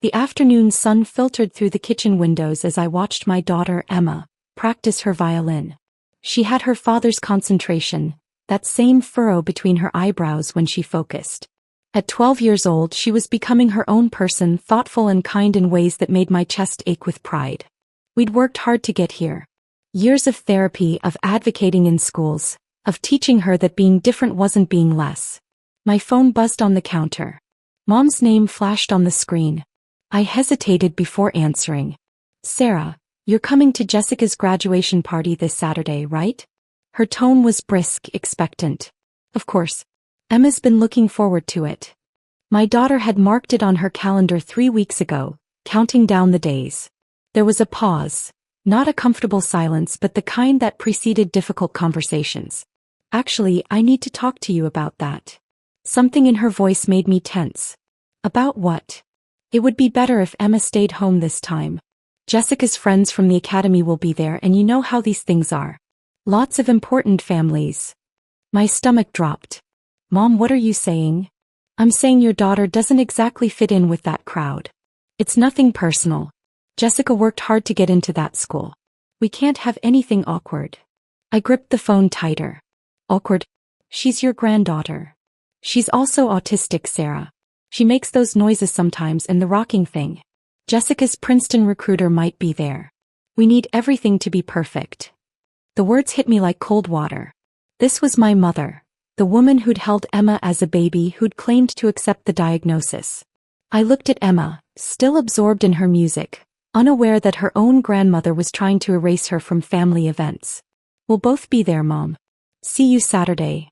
The afternoon sun filtered through the kitchen windows as I watched my daughter Emma practice her violin. She had her father's concentration, that same furrow between her eyebrows when she focused. At 12 years old, she was becoming her own person, thoughtful and kind in ways that made my chest ache with pride. We'd worked hard to get here. Years of therapy, of advocating in schools, of teaching her that being different wasn't being less. My phone buzzed on the counter. Mom's name flashed on the screen. I hesitated before answering. Sarah, you're coming to Jessica's graduation party this Saturday, right? Her tone was brisk, expectant. Of course. Emma's been looking forward to it. My daughter had marked it on her calendar 3 weeks ago, counting down the days. There was a pause, not a comfortable silence, but the kind that preceded difficult conversations. Actually, I need to talk to you about that. Something in her voice made me tense. About what? It would be better if Emma stayed home this time. Jessica's friends from the academy will be there, and you know how these things are. Lots of important families. My stomach dropped. Mom, what are you saying? I'm saying your daughter doesn't exactly fit in with that crowd. It's nothing personal. Jessica worked hard to get into that school. We can't have anything awkward. I gripped the phone tighter. Awkward? She's your granddaughter. She's also autistic, Sarah. She makes those noises sometimes, and the rocking thing. Jessica's Princeton recruiter might be there. We need everything to be perfect. The words hit me like cold water. This was my mother. The woman who'd held Emma as a baby, who'd claimed to accept the diagnosis. I looked at Emma, still absorbed in her music, unaware that her own grandmother was trying to erase her from family events. We'll both be there, Mom. See you Saturday.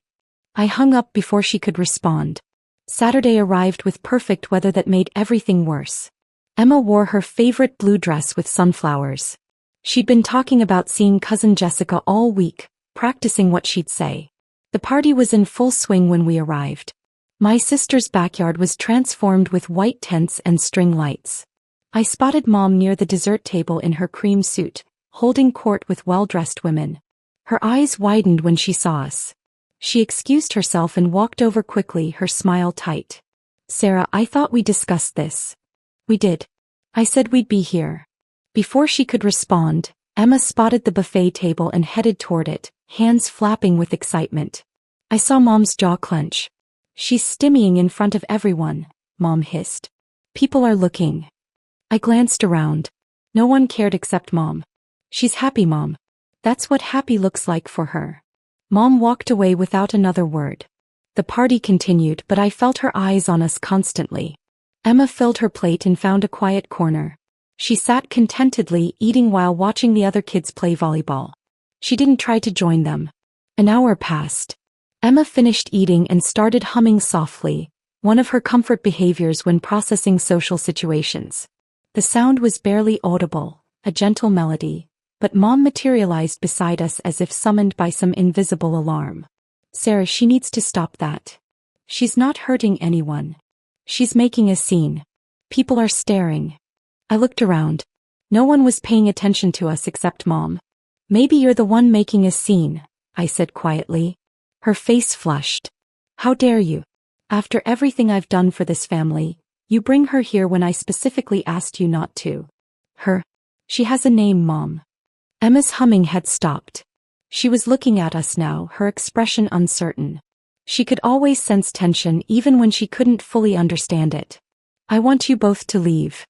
I hung up before she could respond. Saturday arrived with perfect weather that made everything worse. Emma wore her favorite blue dress with sunflowers. She'd been talking about seeing cousin Jessica all week, practicing what she'd say. The party was in full swing when we arrived. My sister's backyard was transformed with white tents and string lights. I spotted Mom near the dessert table in her cream suit, holding court with well-dressed women. Her eyes widened when she saw us. She excused herself and walked over quickly, her smile tight. Sarah, I thought we discussed this. We did. I said we'd be here. Before she could respond, Emma spotted the buffet table and headed toward it, hands flapping with excitement. I saw Mom's jaw clench. She's stimmying in front of everyone, Mom hissed. People are looking. I glanced around. No one cared except Mom. She's happy, Mom. That's what happy looks like for her. Mom walked away without another word. The party continued, but I felt her eyes on us constantly. Emma filled her plate and found a quiet corner. She sat contentedly, eating while watching the other kids play volleyball. She didn't try to join them. An hour passed. Emma finished eating and started humming softly, one of her comfort behaviors when processing social situations. The sound was barely audible, a gentle melody, but Mom materialized beside us as if summoned by some invisible alarm. Sarah, she needs to stop that. She's not hurting anyone. She's making a scene. People are staring. I looked around. No one was paying attention to us except Mom. Maybe you're the one making a scene, I said quietly. Her face flushed. How dare you? After everything I've done for this family, you bring her here when I specifically asked you not to. Her? She has a name, Mom. Emma's humming had stopped. She was looking at us now, her expression uncertain. She could always sense tension even when she couldn't fully understand it. I want you both to leave.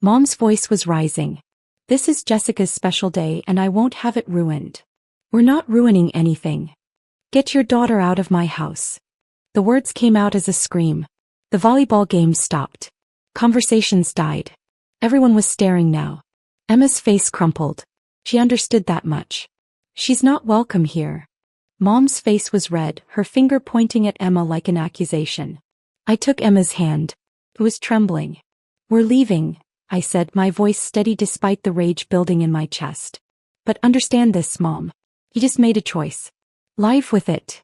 Mom's voice was rising. This is Jessica's special day and I won't have it ruined. We're not ruining anything. Get your daughter out of my house. The words came out as a scream. The volleyball game stopped. Conversations died. Everyone was staring now. Emma's face crumpled. She understood that much. She's not welcome here. Mom's face was red, her finger pointing at Emma like an accusation. I took Emma's hand. It was trembling. We're leaving, I said, my voice steady despite the rage building in my chest. But understand this, Mom. You just made a choice. Live with it.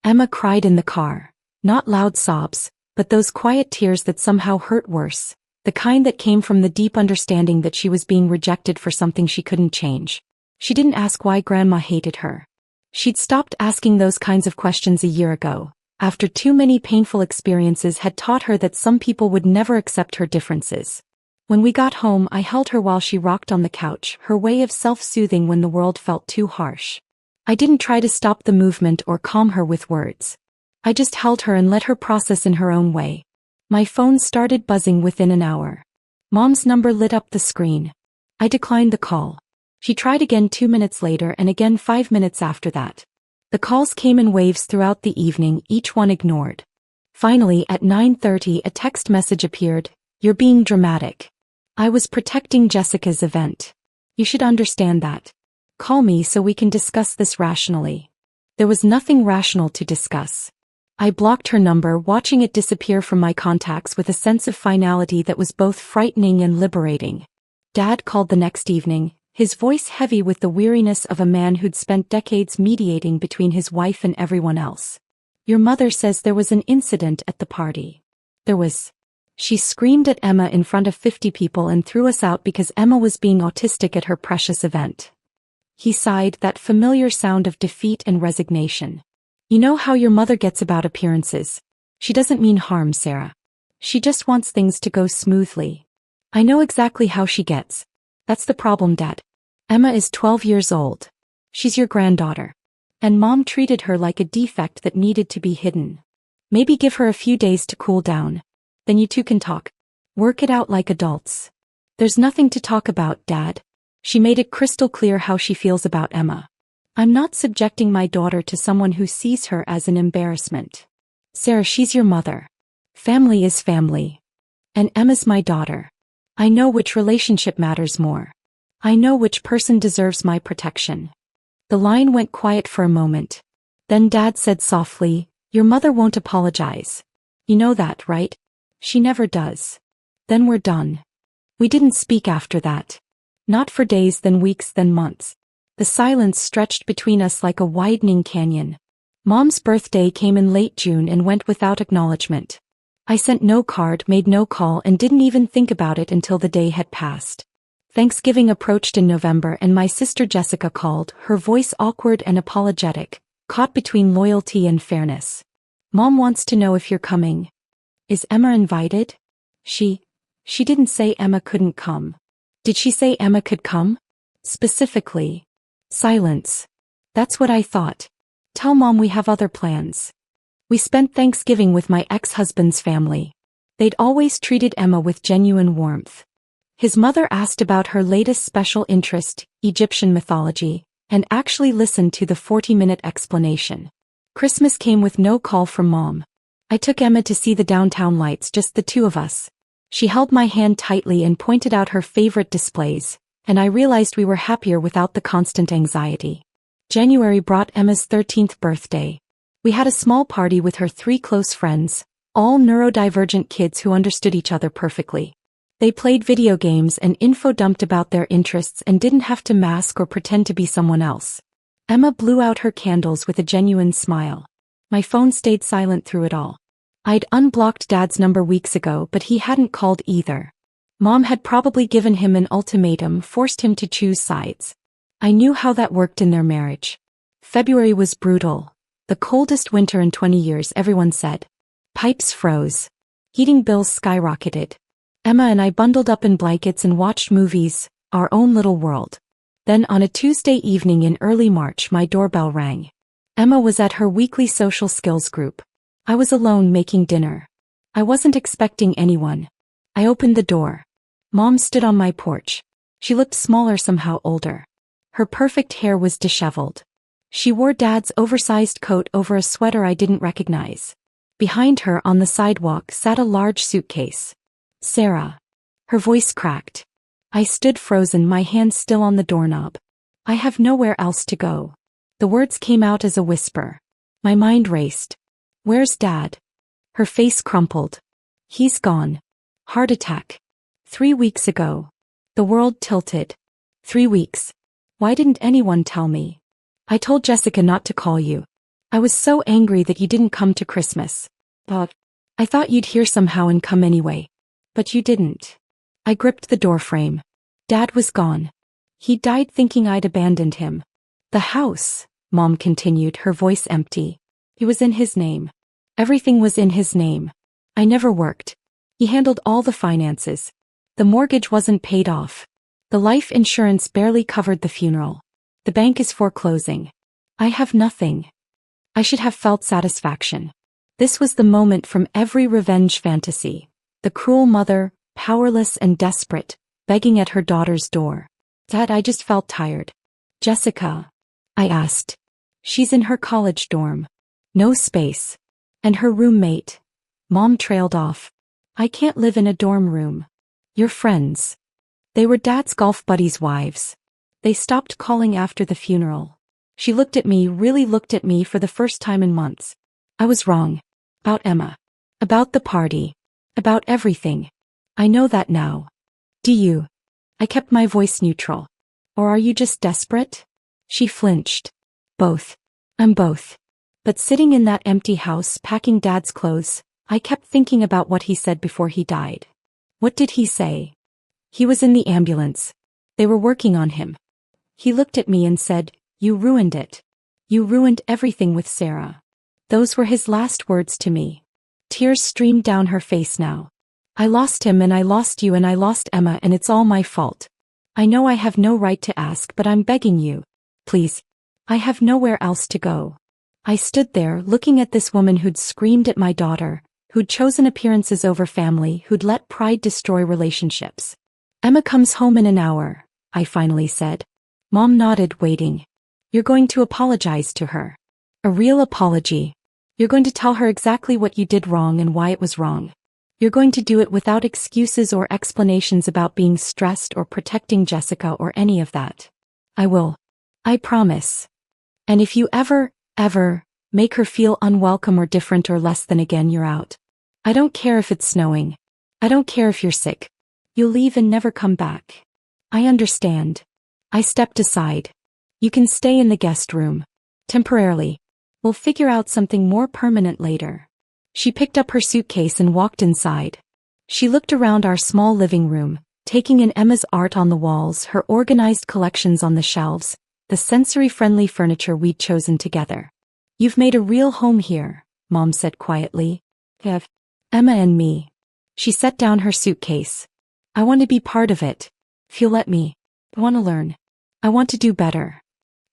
Emma cried in the car. Not loud sobs, but those quiet tears that somehow hurt worse. The kind that came from the deep understanding that she was being rejected for something she couldn't change. She didn't ask why Grandma hated her. She'd stopped asking those kinds of questions a year ago, after too many painful experiences had taught her that some people would never accept her differences. When we got home, I held her while she rocked on the couch, her way of self-soothing when the world felt too harsh. I didn't try to stop the movement or calm her with words. I just held her and let her process in her own way. My phone started buzzing within an hour. Mom's number lit up the screen. I declined the call. She tried again 2 minutes later and again 5 minutes after that. The calls came in waves throughout the evening, each one ignored. Finally, at 9:30, a text message appeared. "You're being dramatic. I was protecting Jessica's event. You should understand that. Call me so we can discuss this rationally." There was nothing rational to discuss. I blocked her number, watching it disappear from my contacts with a sense of finality that was both frightening and liberating. Dad called the next evening, his voice heavy with the weariness of a man who'd spent decades mediating between his wife and everyone else. "Your mother says there was an incident at the party." "There was." She screamed at Emma in front of 50 people and threw us out because Emma was being autistic at her precious event. He sighed, that familiar sound of defeat and resignation. "You know how your mother gets about appearances. She doesn't mean harm, Sarah. She just wants things to go smoothly. I know exactly how she gets. That's the problem, Dad. Emma is 12 years old. She's your granddaughter. And Mom treated her like a defect that needed to be hidden. Maybe give her a few days to cool down. Then you two can talk. Work it out like adults." "There's nothing to talk about, Dad." She made it crystal clear how she feels about Emma. "I'm not subjecting my daughter to someone who sees her as an embarrassment. Sarah, she's your mother. Family is family. And Emma's my daughter. I know which relationship matters more. I know which person deserves my protection." The line went quiet for a moment. Then Dad said softly, "Your mother won't apologize. You know that, right? She never does." "Then we're done." We didn't speak after that. Not for days, then weeks, then months. The silence stretched between us like a widening canyon. Mom's birthday came in late June and went without acknowledgement. I sent no card, made no call, and didn't even think about it until the day had passed. Thanksgiving approached in November and my sister Jessica called, her voice awkward and apologetic, caught between loyalty and fairness. "Mom wants to know if you're coming. Is Emma invited?" She didn't say Emma couldn't come. Did she say Emma could come? Specifically. Silence. That's what I thought. "Tell Mom we have other plans." We spent Thanksgiving with my ex-husband's family. They'd always treated Emma with genuine warmth. His mother asked about her latest special interest, Egyptian mythology, and actually listened to the 40-minute explanation. Christmas came with no call from Mom. I took Emma to see the downtown lights, just the two of us. She held my hand tightly and pointed out her favorite displays, and I realized we were happier without the constant anxiety. January brought Emma's 13th birthday. We had a small party with her 3 close friends, all neurodivergent kids who understood each other perfectly. They played video games and info dumped about their interests and didn't have to mask or pretend to be someone else. Emma blew out her candles with a genuine smile. My phone stayed silent through it all. I'd unblocked Dad's number weeks ago, but he hadn't called either. Mom had probably given him an ultimatum, forced him to choose sides. I knew how that worked in their marriage. February was brutal. The coldest winter in 20 years, everyone said. Pipes froze. Heating bills skyrocketed. Emma and I bundled up in blankets and watched movies, our own little world. Then on a Tuesday evening in early March, my doorbell rang. Emma was at her weekly social skills group. I was alone making dinner. I wasn't expecting anyone. I opened the door. Mom stood on my porch. She looked smaller, somehow older. Her perfect hair was disheveled. She wore Dad's oversized coat over a sweater I didn't recognize. Behind her on the sidewalk sat a large suitcase. "Sarah." Her voice cracked. I stood frozen, my hand still on the doorknob. "I have nowhere else to go." The words came out as a whisper. My mind raced. "Where's Dad?" Her face crumpled. "He's gone. Heart attack. 3 weeks ago." The world tilted. 3 weeks. Why didn't anyone tell me? "I told Jessica not to call you. I was so angry that you didn't come to Christmas. But I thought you'd hear somehow and come anyway. But you didn't." I gripped the doorframe. Dad was gone. He died thinking I'd abandoned him. "The house," Mom continued, her voice empty. "It was in his name. Everything was in his name. I never worked. He handled all the finances. The mortgage wasn't paid off. The life insurance barely covered the funeral. The bank is foreclosing. I have nothing. I should have felt satisfaction. This was the moment from every revenge fantasy. The cruel mother, powerless and desperate, begging at her daughter's door. Dad, I just felt tired. Jessica? I asked. She's in her college dorm. No space. And her roommate? Mom trailed off. I can't live in a dorm room. Your friends. They were Dad's golf buddies' wives. They stopped calling after the funeral. She looked at me, really looked at me for the first time in months. I was wrong. About Emma. About the party. About everything. I know that now. Do you? I kept my voice neutral. Or are you just desperate? She flinched. Both. I'm both. But sitting in that empty house packing Dad's clothes, I kept thinking about what he said before he died. What did he say? He was in the ambulance. They were working on him. He looked at me and said, "You ruined it. You ruined everything with Sarah." Those were his last words to me. Tears streamed down her face now. I lost him and I lost you and I lost Emma and it's all my fault. I know I have no right to ask, but I'm begging you. Please. I have nowhere else to go. I stood there looking at this woman who'd screamed at my daughter, who'd chosen appearances over family, who'd let pride destroy relationships. Emma comes home in an hour, I finally said. Mom nodded, waiting. You're going to apologize to her. A real apology. You're going to tell her exactly what you did wrong and why it was wrong. You're going to do it without excuses or explanations about being stressed or protecting Jessica or any of that. I will. I promise. And if you ever make her feel unwelcome or different or less than again, you're out. I don't care if it's snowing. I don't care if you're sick. You'll leave and never come back. I understand. I stepped aside. You can stay in the guest room. Temporarily. We'll figure out something more permanent later. She picked up her suitcase and walked inside. She looked around our small living room, taking in Emma's art on the walls, her organized collections on the shelves, the sensory-friendly furniture we'd chosen together. You've made a real home here, Mom said quietly. Have Emma and me. She set down her suitcase. I want to be part of it. If you'll let me. I want to learn. I want to do better.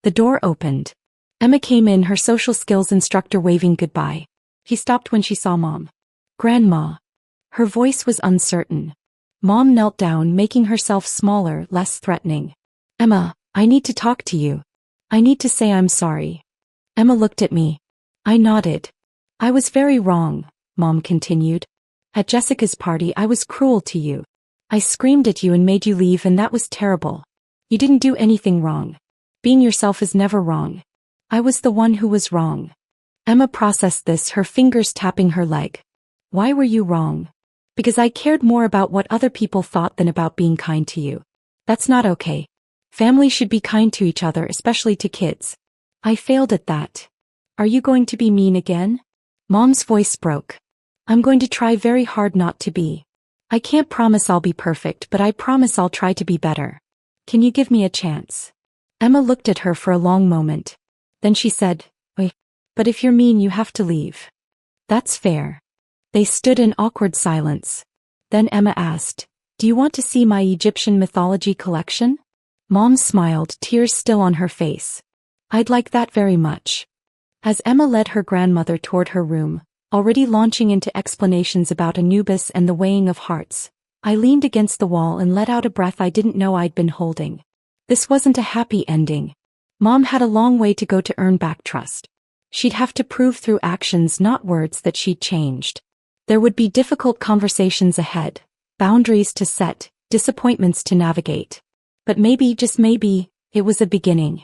The door opened. Emma came in, her social skills instructor waving goodbye. He stopped when she saw Mom. Grandma. Her voice was uncertain. Mom knelt down, making herself smaller, less threatening. Emma, I need to talk to you. I need to say I'm sorry. Emma looked at me. I nodded. I was very wrong, Mom continued. At Jessica's party I was cruel to you. I screamed at you and made you leave, and that was terrible. You didn't do anything wrong. Being yourself is never wrong. I was the one who was wrong. Emma processed this, her fingers tapping her leg. Why were you wrong? Because I cared more about what other people thought than about being kind to you. That's not okay. Family should be kind to each other, especially to kids. I failed at that. Are you going to be mean again? Mom's voice broke. I'm going to try very hard not to be. I can't promise I'll be perfect, but I promise I'll try to be better. Can you give me a chance? Emma looked at her for a long moment. Then she said, Wait, but if you're mean you have to leave. That's fair. They stood in awkward silence. Then Emma asked, Do you want to see my Egyptian mythology collection? Mom smiled, tears still on her face. I'd like that very much. As Emma led her grandmother toward her room, already launching into explanations about Anubis and the weighing of hearts, I leaned against the wall and let out a breath I didn't know I'd been holding. This wasn't a happy ending. Mom had a long way to go to earn back trust. She'd have to prove through actions, not words, that she'd changed. There would be difficult conversations ahead, boundaries to set, disappointments to navigate. But maybe, just maybe, it was a beginning.